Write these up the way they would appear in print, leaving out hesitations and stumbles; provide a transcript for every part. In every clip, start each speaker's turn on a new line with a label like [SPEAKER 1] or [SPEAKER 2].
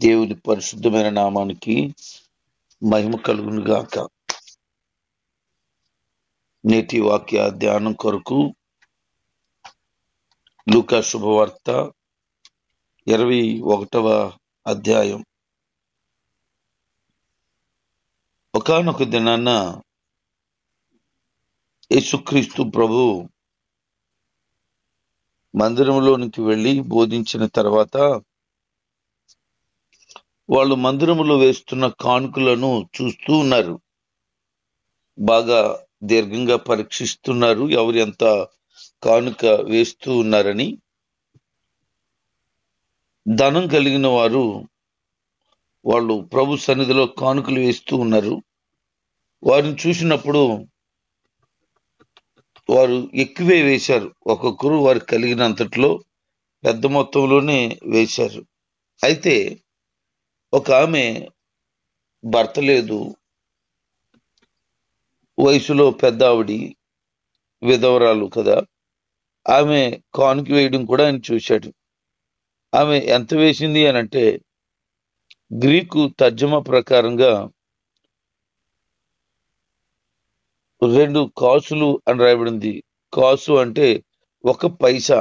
[SPEAKER 1] దేవుని పరిశుద్ధమైన నామానికి మహిమ కలుగును గాక. నేటి వాక్య ధ్యానం కొరకు లూకా శుభవార్త 21వ అధ్యాయం. ఒకానొక దినాన యేసుక్రీస్తు ప్రభు మందిరంలోనికి వెళ్ళి బోధించిన తర్వాత వాళ్ళు మందిరములో వేస్తున్న కానుకలను చూస్తూ ఉన్నారు. బాగా దీర్ఘంగా పరీక్షిస్తున్నారు ఎవరు ఎంత కానుక వేస్తూ ఉన్నారని. ధనం కలిగిన వారు వాళ్ళు ప్రభు సన్నిధిలో కానుకలు వేస్తూ ఉన్నారు. వారిని చూసినప్పుడు వారు ఎక్కువే వేశారు. ఒక్కొక్కరు వారు కలిగినంతట్లో పెద్ద మొత్తంలోనే వేశారు. అయితే ఒక ఆమె భర్త లేదు, వయసులో పెద్ద ఆవిడి, విధవరాలు కదా, ఆమె కానుక వేయడం కూడా ఆయన చూశాడు. ఆమె ఎంత వేసింది అని అంటే గ్రీకు తర్జమా ప్రకారంగా 2 కాసులు అని రాయబడింది. కాసు అంటే 1 పైసా,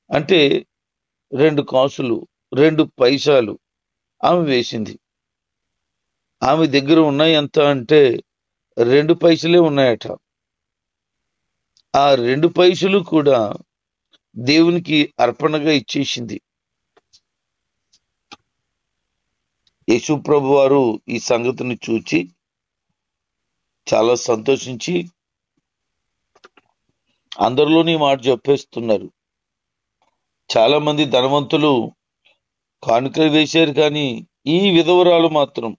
[SPEAKER 1] అంటే 2 కాసులు, 2 పైసాలు ఆమె వేసింది. ఆమె దగ్గర ఉన్నాయి ఎంత అంటే 2 పైసలే ఉన్నాయట. ఆ 2 పైసలు కూడా దేవునికి అర్పణగా ఇచ్చేసింది. యేసు ప్రభు వారు ఈ సంగతిని చూచి చాలా సంతోషించి అందరిలోని మాట చెప్పేస్తున్నారు. చాలా మంది ధనవంతులు కానుకలు వేశారు, కానీ ఈ విధవరాలు మాత్రం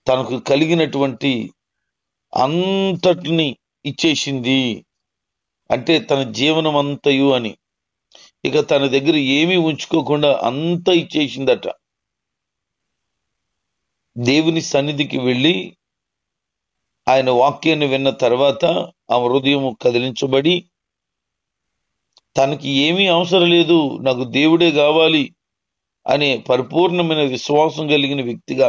[SPEAKER 1] తనకు కలిగినటువంటి అంతటిని ఇచ్చేసింది. అంటే తన జీవనం అంతయు అని, ఇక తన దగ్గర ఏమీ ఉంచుకోకుండా అంతా ఇచ్చేసిందట. దేవుని సన్నిధికి వెళ్ళి ఆయన వాక్యాన్ని విన్న తర్వాత ఆ హృదయం కదిలించబడి తనకి ఏమీ అవసరం లేదు, నాకు దేవుడే కావాలి అనే పరిపూర్ణమైన విశ్వాసం కలిగిన వ్యక్తిగా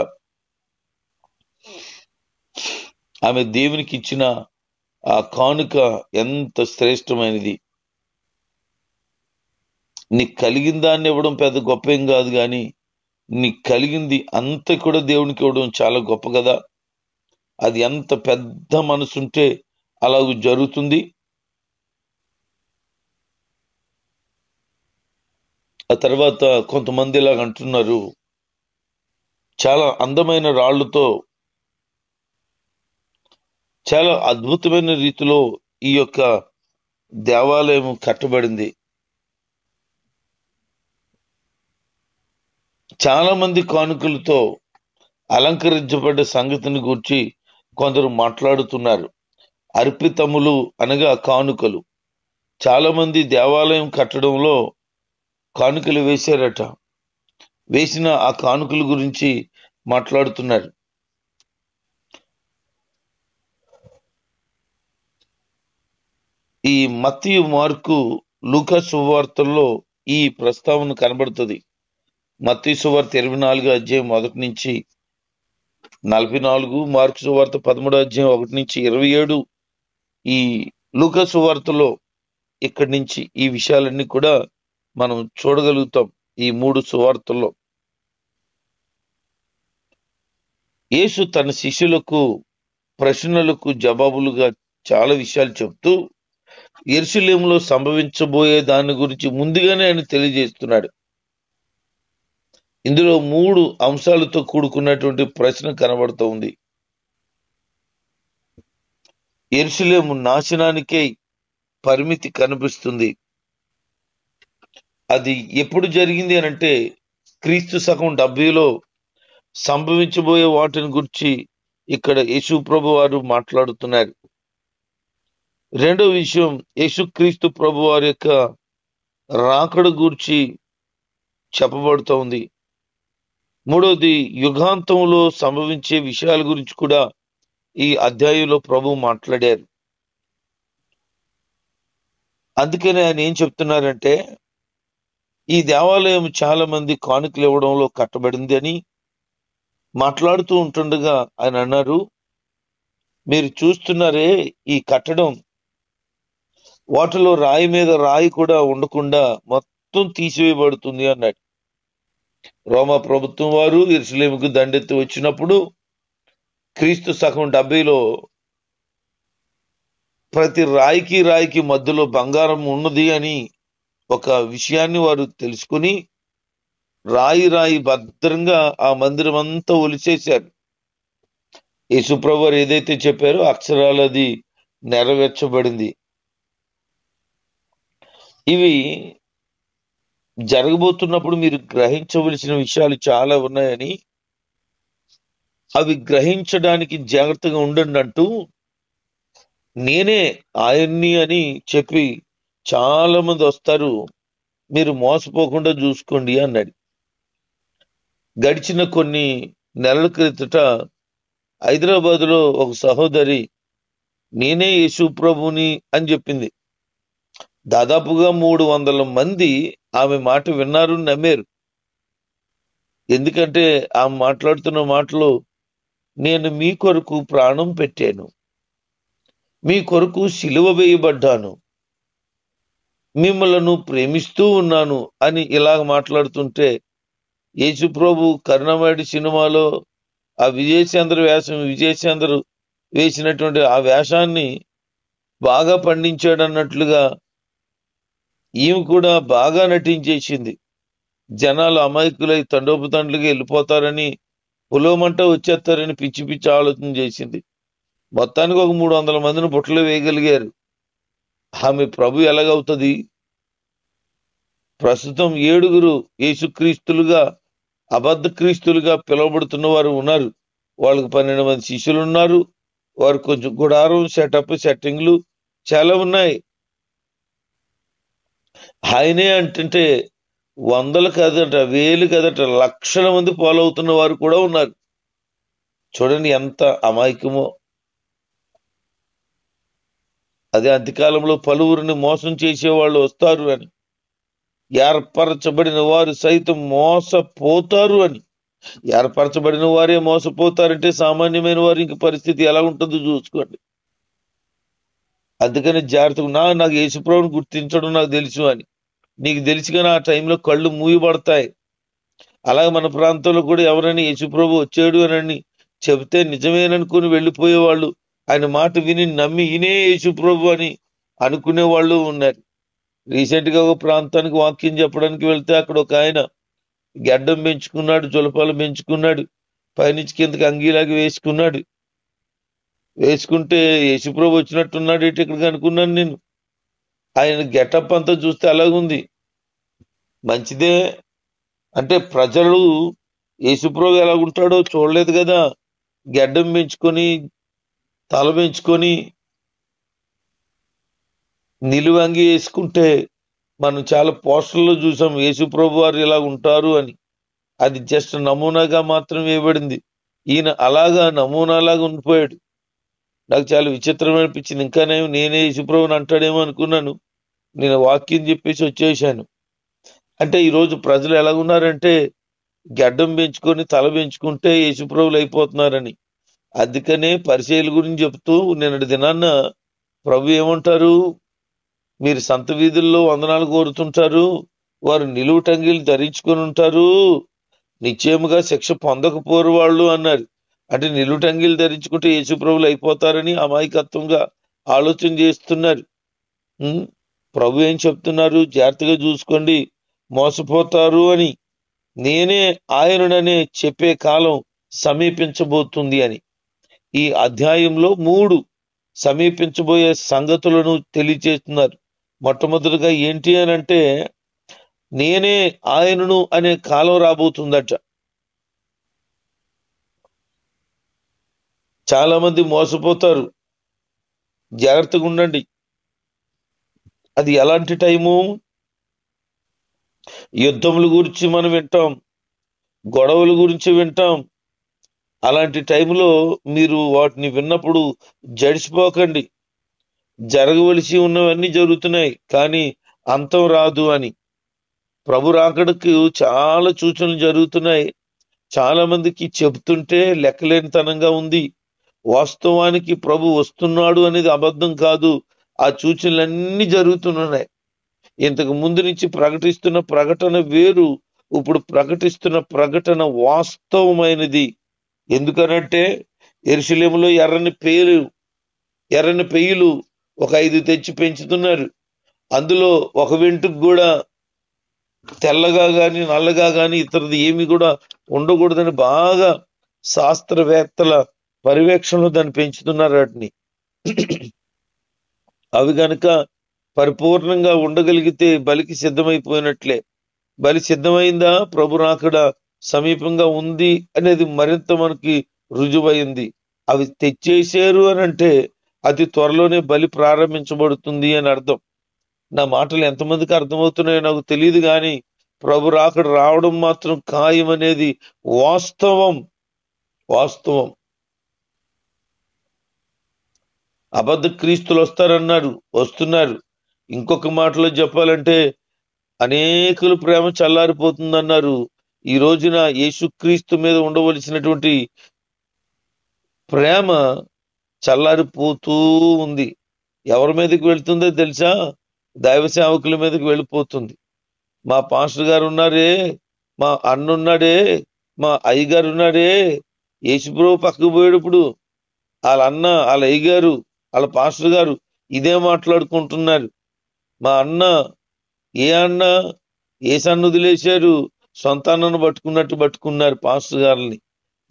[SPEAKER 1] ఆమె దేవునికి ఇచ్చిన ఆ కానుక ఎంత శ్రేష్టమైనది. నీకు కలిగిన దాన్ని ఇవ్వడం పెద్ద గొప్ప ఏం కాదు, కానీ నీకు కలిగింది అంత కూడా దేవునికి ఇవ్వడం చాలా గొప్ప కదా. అది ఎంత పెద్ద మనసుంటే అలాగ జరుగుతుంది. ఆ తర్వాత కొంతమంది ఇలాగ అంటున్నారు, చాలా అందమైన రాళ్లతో చాలా అద్భుతమైన రీతిలో ఈ యొక్క దేవాలయం కట్టబడింది. చాలా మంది కానుకలతో అలంకరించబడ్డ సంగతిని గురించి కొందరు మాట్లాడుతున్నారు. అర్పితములు అనగా కానుకలు. చాలా మంది దేవాలయం కట్టడంలో కానుకలు వేశారట. వేసిన ఆ కానుకల గురించి మాట్లాడుతున్నారు. ఈ మత్తయి, మార్కు, లూకా శుభవార్తల్లో ఈ ప్రస్తావన కనబడుతుంది. మత్తయి శుభవార్త 24 అధ్యాయం 1 నుంచి 44, మార్కు శుభవార్త 13 అధ్యాయం 1 నుంచి 27, ఈ లూకా శుభవార్తలో ఇక్కడి నుంచి ఈ విషయాలన్నీ కూడా మనం చూడగలుగుతాం. ఈ 3 సువార్తల్లో యేసు తన శిష్యులకు ప్రశ్నలకు జవాబులుగా చాలా విషయాలు చెప్తూ యెరూషలేములో సంభవించబోయే దాని గురించి ముందుగానే ఆయన తెలియజేస్తున్నాడు. ఇందులో 3 అంశాలతో కూడుకున్నటువంటి ప్రశ్న కనబడుతూ ఉంది. యెరూషలేము నాశనానికే పరిమితి కనిపిస్తుంది. అది ఎప్పుడు జరిగింది అని అంటే క్రీస్తు శకం 70లో సంభవించబోయే వాటిని గురించి ఇక్కడ యేసు ప్రభు వారు మాట్లాడుతున్నారు. రెండో విషయం, యేసుక్రీస్తు ప్రభు వారి యొక్క రాకడ గూర్చి చెప్పబడుతోంది. మూడోది, యుగాంతంలో సంభవించే విషయాల గురించి కూడా ఈ అధ్యాయంలో ప్రభు మాట్లాడారు. అందుకని ఆయన ఏం చెప్తున్నారంటే ఈ దేవాలయం చాలా మంది కానుకలు ఇవ్వడంలో కట్టబడింది అని మాట్లాడుతూ ఉంటుండగా ఆయన అన్నారు, మీరు చూస్తున్నారే ఈ కట్టడం, వాటిలో రాయి మీద రాయి కూడా ఉండకుండా మొత్తం తీసివేయబడుతుంది అన్నాడు. రోమా ప్రభుత్వం వారు యెరూషలేముకు దండెత్తి వచ్చినప్పుడు క్రీస్తు శకం 70లో ప్రతి రాయికి రాయికి మధ్యలో బంగారం ఉన్నది అని ఒక విషయాన్ని వారు తెలుసుకుని రాయి రాయి భద్రంగా ఆ మందిరం అంతా ఒలిచేశారు. యేసుప్రభు వారు ఏదైతే చెప్పారో అక్షరాలు అది నెరవేర్చబడింది. ఇవి జరగబోతున్నప్పుడు మీరు గ్రహించవలసిన విషయాలు చాలా ఉన్నాయని, అవి గ్రహించడానికి జాగ్రత్తగా ఉండండి అంటూ నేనే ఆయన్ని అని చెప్పి చాలా మంది వస్తారు, మీరు మోసపోకుండా చూసుకోండి అన్నాడు. గడిచిన కొన్ని నెలల క్రితట హైదరాబాద్లో ఒక సహోదరి నేనే యేసు ప్రభుని అని చెప్పింది. దాదాపుగా 300 మంది ఆమె మాట విన్నారు, నమ్మారు. ఎందుకంటే ఆమె మాట్లాడుతున్న మాటలో, నేను మీ కొరకు ప్రాణం పెట్టాను, మీ కొరకు సిలువ వేయబడ్డాను, మిమ్మలను ప్రేమిస్తూ ఉన్నాను అని ఇలాగ మాట్లాడుతుంటే, యేసుప్రభు కరుణమయుడి సినిమాలో ఆ విజయశాంధ్ర వేసినటువంటి ఆ వేషాన్ని బాగా పండించాడు అన్నట్లుగా ఈమె కూడా బాగా నటించేసింది. జనాలు అమాయకులై తండోపతండ్లుగా వెళ్ళిపోతారని, పులోమంట వచ్చేస్తారని పిచ్చి పిచ్చి ఆలోచన చేసింది. మొత్తానికి ఒక 300 మందిని బుట్టలో వేయగలిగారు. ఆమె ప్రభు ఎలాగవుతుంది? ప్రస్తుతం 7 యేసుక్రీస్తులుగా అబద్ధ క్రీస్తులుగా పిలువబడుతున్న వారు ఉన్నారు. వాళ్ళకి 12 మంది శిష్యులు ఉన్నారు. వారు కొంచెం గుడారం సెట్టింగ్లు చాలా ఉన్నాయి. ఆయనే అంటుంటే 100 కదట, 1000 కదట, లక్షల మంది ఫాలో అవుతున్న వారు కూడా ఉన్నారు. చూడండి ఎంత అమాయకమో. అదే అంత్యకాలంలో పలువురిని మోసం చేసేవాళ్ళు వస్తారు అని, ఏర్పరచబడిన వారు సైతం మోసపోతారు అని. ఏర్పరచబడిన వారే మోసపోతారంటే సామాన్యమైన వారి ఇంక పరిస్థితి ఎలా ఉంటుందో చూసుకోండి. అందుకని జాగ్రత్తగా నాకు యేసుప్రభుని గుర్తించడం నాకు తెలుసు అని. నీకు తెలిసి కానీ ఆ టైంలో కళ్ళు మూయబడతాయి. అలాగే మన ప్రాంతంలో కూడా ఎవరైనా యేసుప్రభు వచ్చాడు అని చెబితే నిజమేననుకుని వెళ్ళిపోయేవాళ్ళు, ఆయన మాట విని నమ్మి ఈయనే యేసుప్రభు అని అనుకునే వాళ్ళు ఉన్నారు. రీసెంట్ గా ఒక ప్రాంతానికి వాక్యం చెప్పడానికి వెళ్తే అక్కడ ఒక ఆయన గడ్డం పెంచుకున్నాడు, జులపాలు పెంచుకున్నాడు, పైనుంచి కిందకి అంగీలాగి వేసుకున్నాడు. వేసుకుంటే యేసుప్రభు వచ్చినట్టున్నాడు ఏంటి ఇక్కడికి అనుకున్నాను నేను. ఆయన గెటప్ అంతా చూస్తే అలాగుంది. మంచిదే అంటే ప్రజలు యేసుప్రభు ఎలా ఉంటాడో చూడలేదు కదా. గడ్డం పెంచుకొని, తల పెంచుకొని, నిలువంగి వేసుకుంటే మనం చాలా పోస్టర్లో చూసాం యేసుప్రభు వారు ఇలా ఉంటారు అని. అది జస్ట్ నమూనాగా మాత్రం వేయబడింది. ఈయన అలాగా నమూనాలాగా ఉండిపోయాడు. నాకు చాలా విచిత్రం అనిపించింది. ఇంకానేమో నేనే యేసుప్రభుని అంటాడేమో అనుకున్నాను. నేను వాక్యం చెప్పేసి వచ్చేసాను. అంటే ఈరోజు ప్రజలు ఎలాగున్నారంటే గడ్డం పెంచుకొని తల పెంచుకుంటే యేసుప్రభులు అయిపోతున్నారని. అందుకనే పరిచర్యల గురించి చెప్తూ నిన్నటి దినాన్న ప్రభు ఏమంటారు, మీరు సంత వీధుల్లో వందనాలు కోరుతుంటారు, వారు నిలువు టంగిలు ధరించుకొని ఉంటారు, నిశ్చయముగా శిక్ష పొందకపోరు వాళ్ళు అన్నారు. అంటే నిలువు టంగిలు ధరించుకుంటే యేసుప్రభులు అయిపోతారని అమాయకత్వంగా ఆలోచన చేస్తున్నారు. ప్రభు ఏం చెప్తున్నారు, జాగ్రత్తగా చూసుకోండి, మోసపోతారు అని. నేనే ఆయననే చెప్పే కాలం సమీపించబోతుంది అని. ఈ అధ్యాయంలో 3 సమీపించబోయే సంగతులను తెలియజేస్తున్నారు. మొట్టమొదటిగా ఏంటి అని అంటే, నేనే ఆయనను అనే కాలం రాబోతుందట. చాలా మంది మోసపోతారు, జాగ్రత్తగా ఉండండి. అది ఎలాంటి టైము? యుద్ధముల గురించి మనం వింటాం, గొడవల గురించి వింటాం. అలాంటి టైంలో మీరు వాటిని విన్నప్పుడు జడిసిపోకండి. జరగవలసి ఉన్నవన్నీ జరుగుతున్నాయి, కానీ అంతం రాదు అని. ప్రభు రాకడకు చాలా సూచనలు జరుగుతున్నాయి. చాలా మందికి చెబుతుంటే లెక్కలేనితనంగా ఉంది. వాస్తవానికి ప్రభు వస్తున్నాడు అనేది అబద్ధం కాదు. ఆ సూచనలన్నీ జరుగుతున్నాయి. ఇంతకు ముందు నుంచి ప్రకటిస్తున్న ప్రకటన వేరు, ఇప్పుడు ప్రకటిస్తున్న ప్రకటన వాస్తవమైనది. ఎందుకనంటే యెరూషలేములో ఎర్రని పెయ్యలు ఒక 5 తెచ్చి పెంచుతున్నారు. అందులో ఒక వెంట్రుక కూడా తెల్లగా గాని నల్లగా గాని ఇతరది ఏమి కూడా ఉండకూడదని బాగా శాస్త్రవేత్తల పర్యవేక్షణలో దాన్ని పెంచుతున్నారు. వాటిని అవి గనక పరిపూర్ణంగా ఉండగలిగితే బలికి సిద్ధమైపోయినట్లే. బలి సిద్ధమైందా, ప్రభు రాకడ సమీపంగా ఉంది అనేది మరింత మనకి రుజువైంది. అవి తెచ్చేసారు అని అంటే అతి త్వరలోనే బలి ప్రారంభించబడుతుంది అని అర్థం. నా మాటలు ఎంతమందికి అర్థమవుతున్నాయో నాకు తెలియదు, కానీ ప్రభు రాకడ రావడం మాత్రం ఖాయం అనేది వాస్తవం. వాస్తవం. అబద్ధ క్రీస్తులు వస్తారన్నారు, వస్తున్నారు. ఇంకొక మాటలో చెప్పాలంటే అనేకులు ప్రేమ చల్లారిపోతుందన్నారు. ఈ రోజున యేసుక్రీస్తు మీద ఉండవలసినటువంటి ప్రేమ చల్లారిపోతూ ఉంది. ఎవరి మీదకి వెళ్తుందో తెలుసా? దైవ సేవకుల మీదకి వెళ్ళిపోతుంది. మా పాస్టర్ గారు ఉన్నారే, మా అన్నున్నాడే, మా అయ్యగారు ఉన్నాడే, యేసుప్రభు పక్కకు పోయేటప్పుడు వాళ్ళ అన్న, వాళ్ళ అయ్యగారు, వాళ్ళ పాస్టర్ గారు ఇదే మాట్లాడుకుంటున్నారు. మా అన్న ఏ అన్న ఏ సన్ను వదిలేశారు, సొంత అన్నను పట్టుకున్నట్టు పట్టుకున్నారు పాస్టర్ గారిని.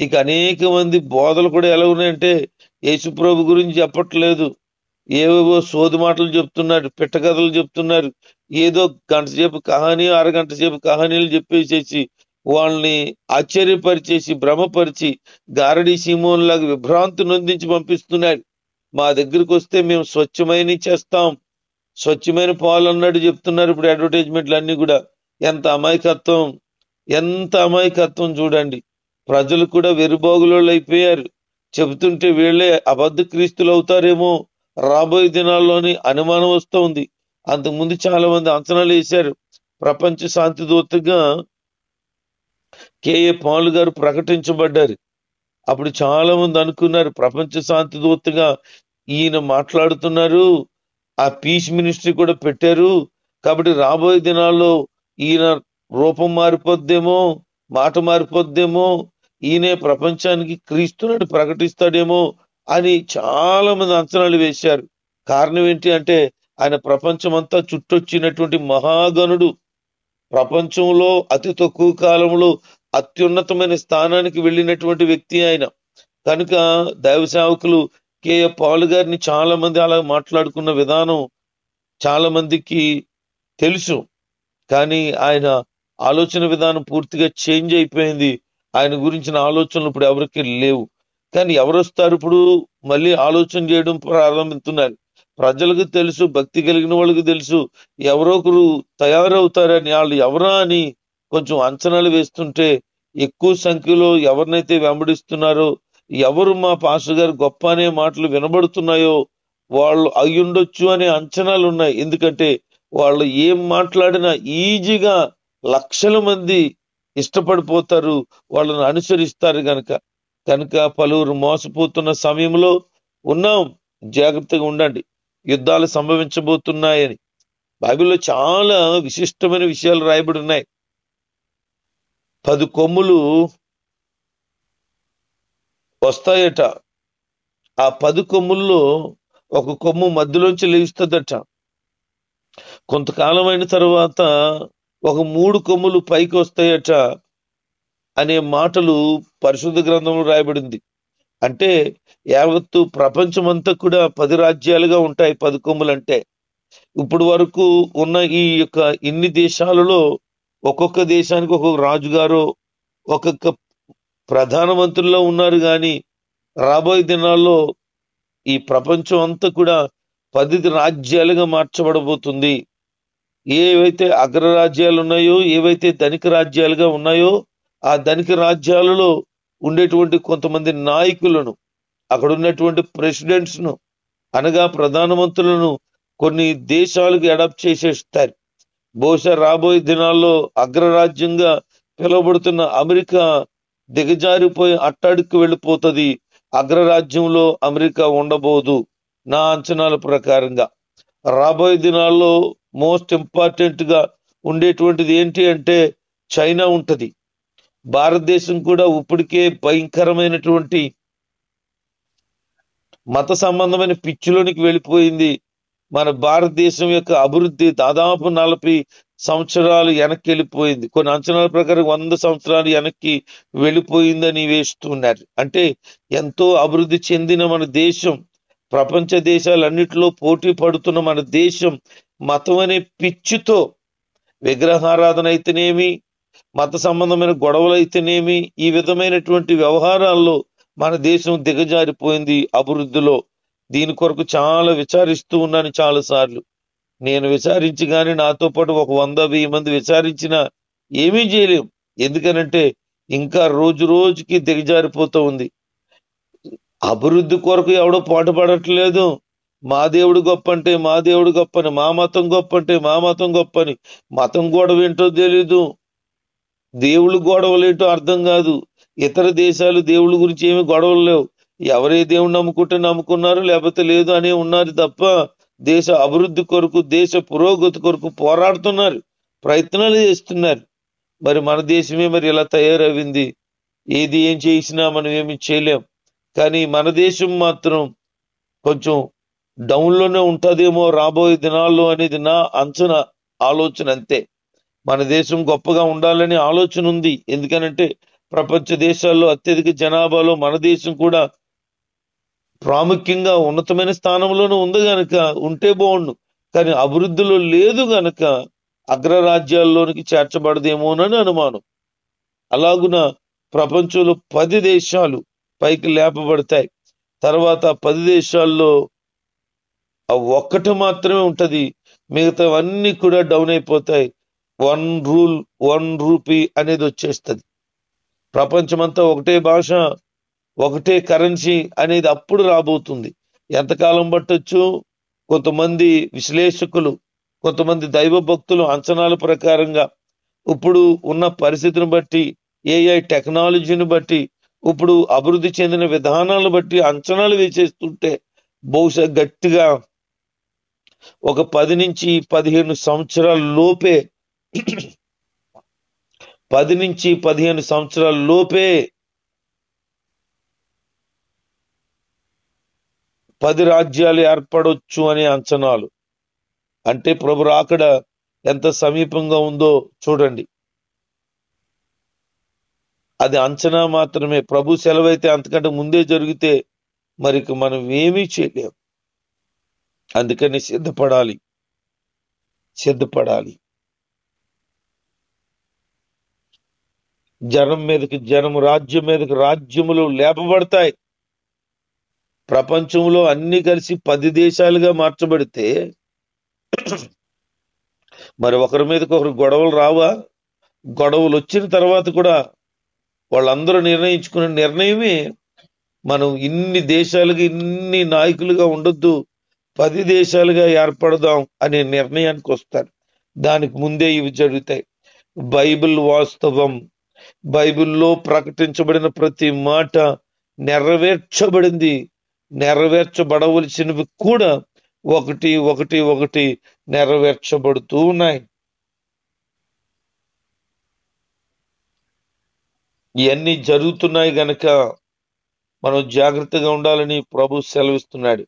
[SPEAKER 1] ఇక అనేక మంది బోధలు కూడా ఎలా ఉన్నాయంటే యేసుప్రభు గురించి చెప్పట్లేదు, ఏవేవో సోది మాటలు చెప్తున్నారు, పిట్టకథలు చెప్తున్నారు. ఏదో గంట సేపు కహానీ, అరగంట సేపు కహానీలు చెప్పేసేసి వాళ్ళని ఆశ్చర్యపరిచేసి భ్రమపరిచి గారడీ సీమోన్ లాగా విభ్రాంతి నొందించి పంపిస్తున్నారు. మా దగ్గరికి వస్తే మేము స్వచ్ఛమైన చేస్తాం, స్వచ్ఛమైన పాలు అన్నట్టు చెప్తున్నారు. ఇప్పుడు అడ్వర్టైజ్మెంట్లు అన్ని కూడా ఎంత అమాయకత్వం, ఎంత అమాయకత్వం చూడండి. ప్రజలు కూడా వెరుబాగులోళ్ళు అయిపోయారు. చెబుతుంటే వీళ్ళే అబద్ధ క్రీస్తులు అవుతారేమో రాబోయే దినాల్లోని అనుమానం వస్తూ ఉంది. అంతకుముందు చాలా మంది అంచనాలు వేశారు. ప్రపంచ శాంతి దూతగా కేఏ పాల్ గారు ప్రకటించబడ్డారు. అప్పుడు చాలా మంది అనుకున్నారు ప్రపంచ శాంతి దూతగా ఈయన మాట్లాడుతున్నారు, ఆ పీస్ మినిస్ట్రీ కూడా పెట్టారు, కాబట్టి రాబోయే దినాల్లో ఈయన రూపం మారిపోద్దేమో, మాట మారిపోద్దేమో, ఈయనే ప్రపంచానికి క్రీస్తుని ప్రకటిస్తాడేమో అని చాలా మంది అంచనాలు వేశారు. కారణం ఏంటి అంటే ఆయన ప్రపంచమంతా చుట్టొచ్చినటువంటి మహాగణుడు. ప్రపంచంలో అతి తక్కువ కాలంలో అత్యున్నతమైన స్థానానికి వెళ్ళినటువంటి వ్యక్తి ఆయన. కనుక దైవ సేవకులు కేఏ పాల్ గారిని చాలా మంది అలా మాట్లాడుకున్న విధానం చాలా మందికి తెలుసు. కానీ ఆయన ఆలోచన విధానం పూర్తిగా చేంజ్ అయిపోయింది. ఆయన గురించిన ఆలోచనలు ఇప్పుడు ఎవరికి లేవు. కానీ ఎవరు వస్తారు ఇప్పుడు మళ్ళీ ఆలోచన చేయడం ప్రారంభిస్తున్నారు. ప్రజలకు తెలుసు, భక్తి కలిగిన వాళ్ళకి తెలుసు ఎవరో ఒకరు తయారవుతారని. వాళ్ళు ఎవరా అని కొంచెం అంచనాలు వేస్తుంటే ఎక్కువ సంఖ్యలో ఎవరినైతే వెంబడిస్తున్నారో, ఎవరు మా పాస్టర్ గారు గొప్ప అనే మాటలు వినబడుతున్నాయో వాళ్ళు అయ్యుండొచ్చు అనే అంచనాలు ఉన్నాయి. ఎందుకంటే వాళ్ళు ఏం మాట్లాడినా ఈజీగా లక్షల మంది ఇష్టపడిపోతారు, వాళ్ళని అనుసరిస్తారు కనుక పలువురు మోసపోతున్న సమయంలో ఉన్నాం. జాగ్రత్తగా ఉండండి, యుద్ధాలు సంభవించబోతున్నాయని బైబిల్లో చాలా విశిష్టమైన విషయాలు రాయబడి ఉన్నాయి. 10 కొమ్ములు వస్తాయట. ఆ 10 కొమ్ముల్లో ఒక కొమ్ము మధ్యలోంచి లేస్తుందట. కొంతకాలం అయిన తర్వాత ఒక 3 కొమ్ములు పైకి వస్తాయట అనే మాటలు పరిశుద్ధ గ్రంథంలో రాయబడింది. అంటే యావత్తు ప్రపంచమంతా కూడా 10 రాజ్యాలుగా ఉంటాయి 10 కొమ్ములు అంటే. ఇప్పుడు వరకు ఉన్న ఈ యొక్క ఇన్ని దేశాలలో ఒక్కొక్క దేశానికి ఒక్కొక్క రాజుగారు, ఒక్కొక్క ప్రధానమంత్రుల్లో ఉన్నారు. కానీ రాబోయే దినాల్లో ఈ ప్రపంచం అంతా కూడా 10 రాజ్యాలుగా మార్చబడబోతుంది. ఏవైతే అగ్రరాజ్యాలు ఉన్నాయో, ఏవైతే ధనిక రాజ్యాలుగా ఉన్నాయో, ఆ ధనిక రాజ్యాలలో ఉండేటువంటి కొంతమంది నాయకులను, అక్కడ ఉన్నటువంటి ప్రెసిడెంట్స్ ను అనగా ప్రధానమంత్రులను కొన్ని దేశాలకు అడాప్ట్ చేసేస్తారు. బహుశా రాబోయే దినాల్లో అగ్రరాజ్యంగా పిలువబడుతున్న అమెరికా దిగజారిపోయి అట్టడుక్కు వెళ్ళిపోతుంది. అగ్రరాజ్యంలో అమెరికా ఉండబోదు. నా అంచనాల ప్రకారంగా రాబోయే దినాల్లో మోస్ట్ ఇంపార్టెంట్ గా ఉండేటువంటిది ఏంటి అంటే చైనా ఉంటది. భారతదేశం కూడా ఇప్పటికే భయంకరమైనటువంటి మత సంబంధమైన పిచ్చిలోనికి వెళ్ళిపోయింది. మన భారతదేశం యొక్క అభివృద్ధి దాదాపు 40 సంవత్సరాలు వెనక్కి వెళ్ళిపోయింది. కొన్ని అంచనాల ప్రకారం 100 సంవత్సరాలు వెనక్కి వెళ్ళిపోయిందని వేస్తున్నారు. అంటే ఎంతో అభివృద్ధి చెందిన మన దేశం, ప్రపంచ దేశాలన్నిటిలో పోటీ పడుతున్న మన దేశం మతం అనే పిచ్చితో విగ్రహారాధన అయితేనేమి, మత సంబంధమైన గొడవలు అయితేనేమి, ఈ విధమైనటువంటి వ్యవహారాల్లో మన దేశం దిగజారిపోయింది అభివృద్ధిలో. దీని కొరకు చాలా విచారిస్తూ ఉన్నాను చాలా సార్లు. నేను విచారించి కానీ నాతో పాటు ఒక 100-1000 మంది విచారించినా ఏమీ చేయలేం. ఎందుకనంటే ఇంకా రోజు రోజుకి దిగజారిపోతూ ఉంది. అభివృద్ధి కొరకు ఎవడో పాటుపడట్లేదు. మా దేవుడు గొప్ప అంటే మా దేవుడు గొప్పని, మా మతం గొప్ప అంటే మా మతం గొప్పని. మతం గొడవ ఏంటో తెలీదు, దేవుళ్ళు గొడవలు ఏంటో అర్థం కాదు. ఇతర దేశాలు దేవుళ్ళ గురించి ఏమి గొడవలు లేవు. ఎవరే దేవుడు నమ్ముకుంటే నమ్ముకున్నారు, లేకపోతే లేదు అనే ఉన్నారు తప్ప దేశ అభివృద్ధి కొరకు, దేశ పురోగతి కొరకు పోరాడుతున్నారు, ప్రయత్నాలు చేస్తున్నారు. మరి మన దేశమే మరి ఇలా తయారవింది. ఏది ఏం చేసినా మనం ఏమి చేయలేం. కానీ మన దేశం మాత్రం కొంచెం డౌన్లోనే ఉంటుందేమో రాబోయే దినాల్లో అనేది నా అంచనా, ఆలోచన అంతే. మన దేశం గొప్పగా ఉండాలని ఆలోచన ఉంది. ఎందుకనంటే ప్రపంచ దేశాల్లో అత్యధిక జనాభాలో మన దేశం కూడా ప్రాముఖ్యంగా ఉన్నతమైన స్థానంలోనూ ఉంది గనక ఉంటే బాగుండు. కానీ అభివృద్ధిలో లేదు గనక అగ్రరాజ్యాల్లోనికి చేర్చబడదేమోనని అనుమానం. అలాగున ప్రపంచంలో 10 దేశాలు పైకి లేపబడతాయి. తర్వాత 10 దేశాల్లో ఒక్కటి మాత్రమే ఉంటది, మిగతావన్నీ కూడా డౌన్ అయిపోతాయి. 1 రూల్ 1 రూపీ అనేది వచ్చేస్తుంది. ప్రపంచమంతా ఒకటే భాష, ఒకటే కరెన్సీ అనేది అప్పుడు రాబోతుంది. ఎంతకాలం పట్టొచ్చు? కొంతమంది విశ్లేషకులు, కొంతమంది దైవ భక్తులు అంచనాల ప్రకారంగా ఇప్పుడు ఉన్న పరిస్థితిని బట్టి, ఏఐ టెక్నాలజీని బట్టి, ఇప్పుడు అభివృద్ధి చెందిన విధానాలను బట్టి అంచనాలు వేసేస్తుంటే బహుశా గట్టిగా ఒక 10 నుంచి 15 సంవత్సరాల లోపే 10 నుంచి 15 సంవత్సరాల లోపే 10 రాజ్యాలు ఏర్పడొచ్చు అనే అంచనాలు. అంటే ప్రభు రాకడ ఎంత సమీపంగా ఉందో చూడండి. అది అంచనా మాత్రమే. ప్రభు సెలవైతే అంతకంటే ముందే జరిగితే మరి మనం ఏమీ చేయలేం. అందుకని సిద్ధపడాలి. జనం మీదకి జనము, రాజ్యం మీదకి రాజ్యములు లేపబడతాయి. ప్రపంచంలో అన్ని కలిసి 10 దేశాలుగా మార్చబడితే మరి ఒకరి మీదకి ఒకరు గొడవలు రావా? గొడవలు వచ్చిన తర్వాత కూడా వాళ్ళందరూ నిర్ణయించుకునే నిర్ణయమే మనం ఇన్ని దేశాలుగా, ఇన్ని నాయకులుగా ఉండొద్దు, 10 దేశాలుగా ఏర్పడదాం అనే నిర్ణయానికి వస్తారు. దానికి ముందే ఇవి జరుగుతాయి. బైబిల్ వాస్తవం. బైబిల్లో ప్రకటించబడిన ప్రతి మాట నెరవేర్చబడింది. నెరవేర్చబడవలసినవి కూడా ఒకటి ఒకటి ఒకటి నెరవేర్చబడుతూ ఉన్నాయి. ఇవన్నీ జరుగుతున్నాయి గనక మనం జాగ్రత్తగా ఉండాలని ప్రభు సెలవిస్తున్నాడు.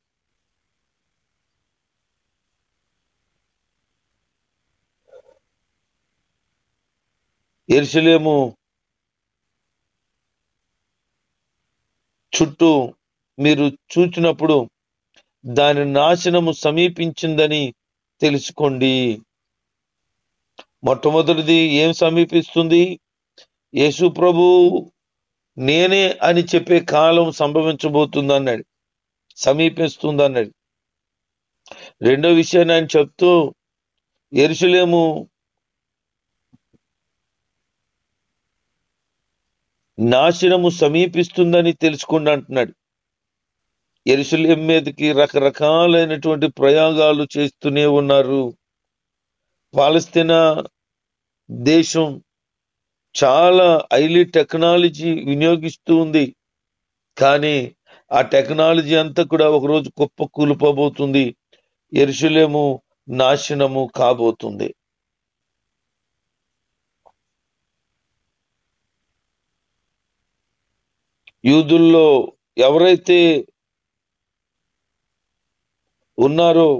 [SPEAKER 1] యెరూషలేము చుట్టూ మీరు చూచినప్పుడు దాని నాశనము సమీపించిందని తెలుసుకోండి. మొట్టమొదటిది ఏం సమీపిస్తుంది? యేసు ప్రభు నేనే అని చెప్పే కాలం సంభవించబోతుంది అన్నాడు, సమీపిస్తుంది అన్నాడు. రెండో విషయాన్ని ఆయన చెప్తూ యెరూషలేము నాశనము సమీపిస్తుందని తెలుసుకోండి అంటున్నాడు. యెరూషలేము మీదకి రకరకాలైనటువంటి ప్రయోగాలు చేస్తూనే ఉన్నారు. పాలస్తీనా దేశం చాలా హైలీ టెక్నాలజీ వినియోగిస్తూ ఉంది. కానీ ఆ టెక్నాలజీ అంతా కూడా ఒకరోజు కుప్ప కూలిపోబోతుంది. యెరూషలేము నాశనము కాబోతుంది. యూదుల్లో ఎవరైతే ఉన్నారో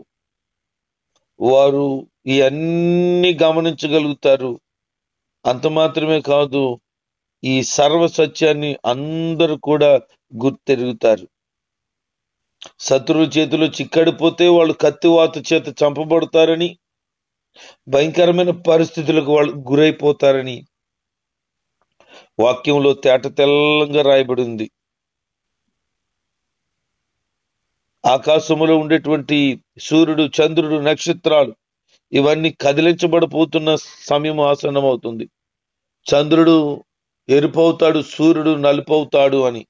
[SPEAKER 1] వారు ఇవన్నీ గమనించగలుగుతారు. అంత మాత్రమే కాదు, ఈ సర్వ సత్యాన్ని అందరూ కూడా గుర్తెరుగుతారు. శత్రువుల చేతిలో చిక్కడిపోతే వాళ్ళు కత్తివాత చేత చంపబడతారని, భయంకరమైన పరిస్థితులకు వాళ్ళు గురైపోతారని వాక్యంలో తేట తెల్లంగా రాయబడింది. ఆకాశములో ఉండేటువంటి సూర్యుడు, చంద్రుడు, నక్షత్రాలు ఇవన్నీ కదిలించబడిపోతున్న సమయం ఆసన్నమవుతుంది. చంద్రుడు ఎరుపవుతాడు, సూర్యుడు నలుపవుతాడు అని.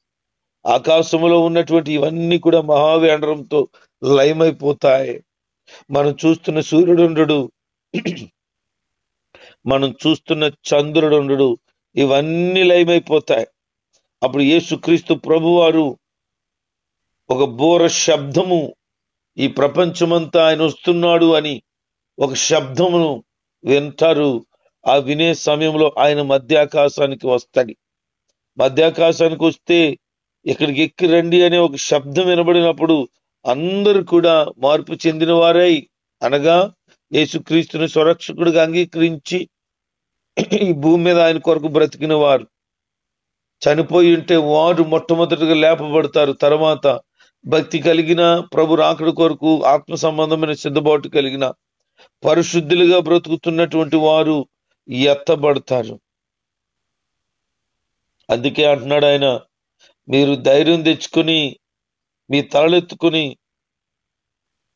[SPEAKER 1] ఆకాశములో ఉన్నటువంటి ఇవన్నీ కూడా మహావేంద్రంతో లయమైపోతాయి. మనం చూస్తున్న సూర్యుడుండు, మనం చూస్తున్న చంద్రుడుండు, ఇవన్నీ లయమైపోతాయి. అప్పుడు యేసుక్రీస్తు ప్రభువారు ఒక బోర శబ్దము, ఈ ప్రపంచమంతా ఆయన వస్తున్నాడు అని ఒక శబ్దమును వింటారు. ఆ వినే సమయంలో ఆయన మధ్యాకాశానికి వస్తాడు. మధ్యాకాశానికి వస్తే ఇక్కడికి ఎక్కి రండి అనే ఒక శబ్దం వినబడినప్పుడు అందరూ కూడా మార్పు చెందిన వారై, అనగా యేసుక్రీస్తుని స్వరక్షకుడిగా అంగీకరించి ఈ భూమి మీద ఆయన కొరకు బ్రతికిన వారు, చనిపోయి ఉంటే వారు మొట్టమొదటిగా లేపబడతారు. తర్వాత భక్తి కలిగిన, ప్రభు రాకడ కొరకు ఆత్మ సంబంధమైన సిద్ధపాటు కలిగిన, పరిశుద్ధులుగా బ్రతుకుతున్నటువంటి వారు ఎత్తబడతారు. అందుకే అంటున్నాడు ఆయన, మీరు ధైర్యం తెచ్చుకొని మీ తలెత్తుకుని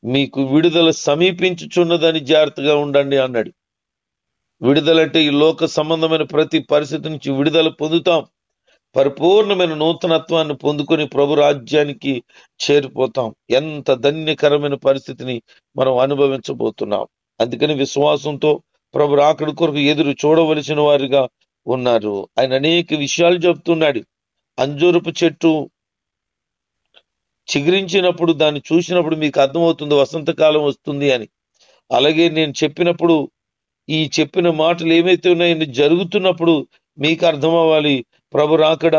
[SPEAKER 1] మీకు విడుదల సమీపించుచున్నదని జాగ్రత్తగా ఉండండి అన్నాడు. విడుదలంటే ఈ లోక సంబంధమైన ప్రతి పరిస్థితి నుంచి విడుదల పొందుతాం. పరిపూర్ణమైన నూతనత్వాన్ని పొందుకొని ప్రభు రాజ్యానికి చేరిపోతాం. ఎంత ధన్యకరమైన పరిస్థితిని మనం అనుభవించబోతున్నాం. అందుకని విశ్వాసంతో ప్రభు రాకడ కొరకు ఎదురు చూడవలసిన వారిగా ఉన్నారు. ఆయన అనేక విషయాలు చెప్తున్నాడు. అంజూరపు చెట్టు చిగురించినప్పుడు దాన్ని చూసినప్పుడు మీకు అర్థమవుతుంది వసంతకాలం వస్తుంది అని. అలాగే నేను చెప్పినప్పుడు ఈ చెప్పిన మాటలు ఏమైతే ఉన్నాయని జరుగుతున్నప్పుడు మీకు అర్థం అవ్వాలి, ప్రభు రాకడ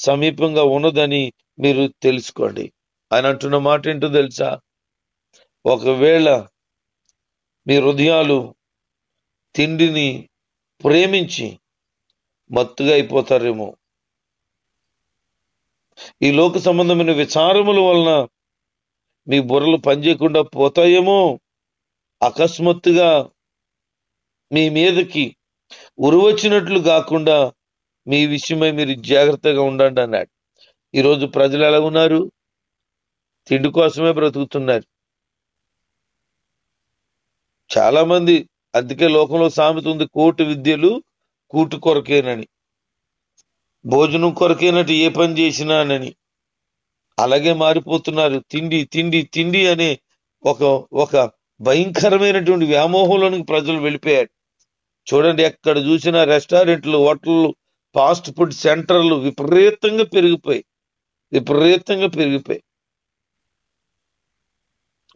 [SPEAKER 1] సమీపంగా ఉన్నదని మీరు తెలుసుకోండి. ఆయన అంటున్న మాట ఏంటో తెలుసా? ఒకవేళ మీ హృదయాలు తిండిని ప్రేమించి మత్తుగా అయిపోతారేమో, ఈ లోక సంబంధమైన విచారముల వలన మీ బుర్రలు పనిచేయకుండా పోతాయేమో, అకస్మాత్తుగా మీ మీదకి ఉరువచ్చినట్లు కాకుండా మీ విషయమై మీరు జాగ్రత్తగా ఉండండి అన్నాడు. ఈరోజు ప్రజలు ఎలా ఉన్నారు? తిండి కోసమే బ్రతుకుతున్నారు చాలా మంది. అందుకే లోకంలో సామెత ఉంది, కోటి విద్యలు కూటు కొరకేనని, భోజనం కొరకేనట్టు ఏ పని చేసినానని. అలాగే మారిపోతున్నారు. తిండి తిండి తిండి అనే ఒక భయంకరమైనటువంటి వ్యామోహంలోనికి ప్రజలు వెళ్ళిపోయారు. చూడండి, ఎక్కడ చూసినా రెస్టారెంట్లు, హోటళ్ళు, ఫాస్ట్ ఫుడ్ సెంటర్లు విపరీతంగా పెరిగిపోయి.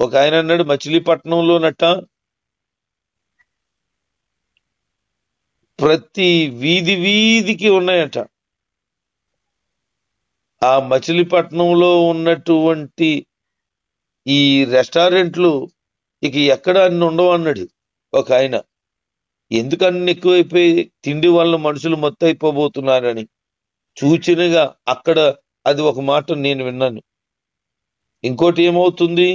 [SPEAKER 1] ఒక ఆయన అన్నాడు, మచిలీపట్నంలోనట ప్రతి వీధికి ఉన్నాయట. ఆ మచిలీపట్నంలో ఉన్నటువంటి ఈ రెస్టారెంట్లు ఇక ఎక్కడ అన్ని ఉండవు అన్నాడు ఒక ఆయన. ఎందుకు అన్ని ఎక్కువైపోయి? తిండి వల్ల మనుషులు మొత్తం అయిపోబోతున్నారని సూచనగా అక్కడ అది ఒక మాట నేను విన్నాను. ఇంకోటి ఏమవుతుంది?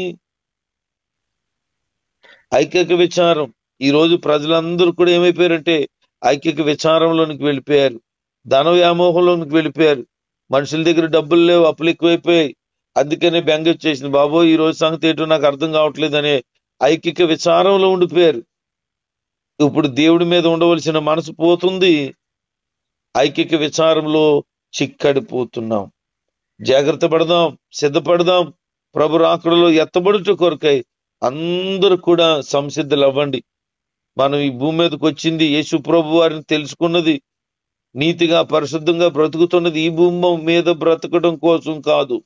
[SPEAKER 1] ఐక్యక విచారం. ఈ రోజు ప్రజలందరూ కూడా ఏమైపోయారంటే ఐక్యక విచారంలోనికి వెళ్ళిపోయారు, ధన వ్యామోహంలోనికి వెళ్ళిపోయారు. మనుషుల దగ్గర డబ్బులు లేవు, అప్పులు ఎక్కువైపోయాయి. అందుకనే బెంగ వచ్చేసింది, బాబో ఈ రోజు సంగతి ఏంటో నాకు అర్థం కావట్లేదు అనే ఐక్యక విచారంలో ఉండిపోయారు. ఇప్పుడు దేవుడి మీద ఉండవలసిన మనసు పోతుంది, ఐక్యక విచారంలో చిక్కడిపోతున్నాం. జాగ్రత్త పడదాం, సిద్ధపడదాం. ప్రభు రాకడలో ఎత్తబడుట కొరకై అందరూ కూడా సంసిద్ధులు అవ్వండి. మనం ఈ భూమి మీదకి వచ్చింది యేసు ప్రభు వారిని తెలుసుకున్నది, నీతిగా పరిశుద్ధంగా బ్రతుకుతున్నది ఈ భూమి మీద బ్రతకడం కోసం కాదు,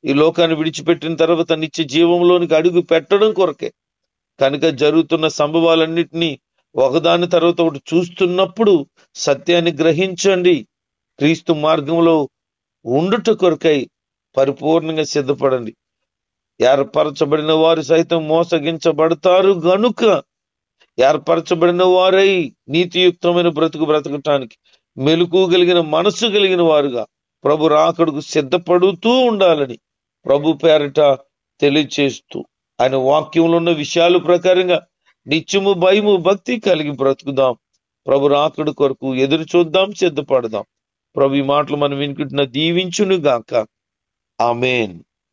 [SPEAKER 1] ఈ లోకాన్ని విడిచిపెట్టిన తర్వాత నిత్య జీవంలోనికి అడుగు పెట్టడం కొరకే. కనుక జరుగుతున్న సంభవాలన్నిటినీ ఒకదాని తర్వాత ఒకటి చూస్తున్నప్పుడు సత్యాన్ని గ్రహించండి. క్రీస్తు మార్గంలో ఉండుట కొరకై పరిపూర్ణంగా సిద్ధపడండి. ఏర్పరచబడిన వారు సైతం మోసగించబడతారు గనుక ఏర్పరచబడిన వారై నీతియుక్తమైన బ్రతుకు బ్రతకటానికి మెలకువ కలిగిన మనసు కలిగిన వారుగా ప్రభు రాకడకు సిద్ధపడుతూ ఉండాలని ప్రభు పేరిట తెలియచేస్తూ ఆయన వాక్యంలో ఉన్న విషయాల ప్రకారంగా నిత్యము భయము భక్తి కలిగి బ్రతుకుదాం. ప్రభు రాకడ కొరకు ఎదురు చూద్దాం, సిద్ధపడదాం. ప్రభు ఈ మాటలు మనం వినుకుంటున్న దీవించును గాక. ఆమేన్.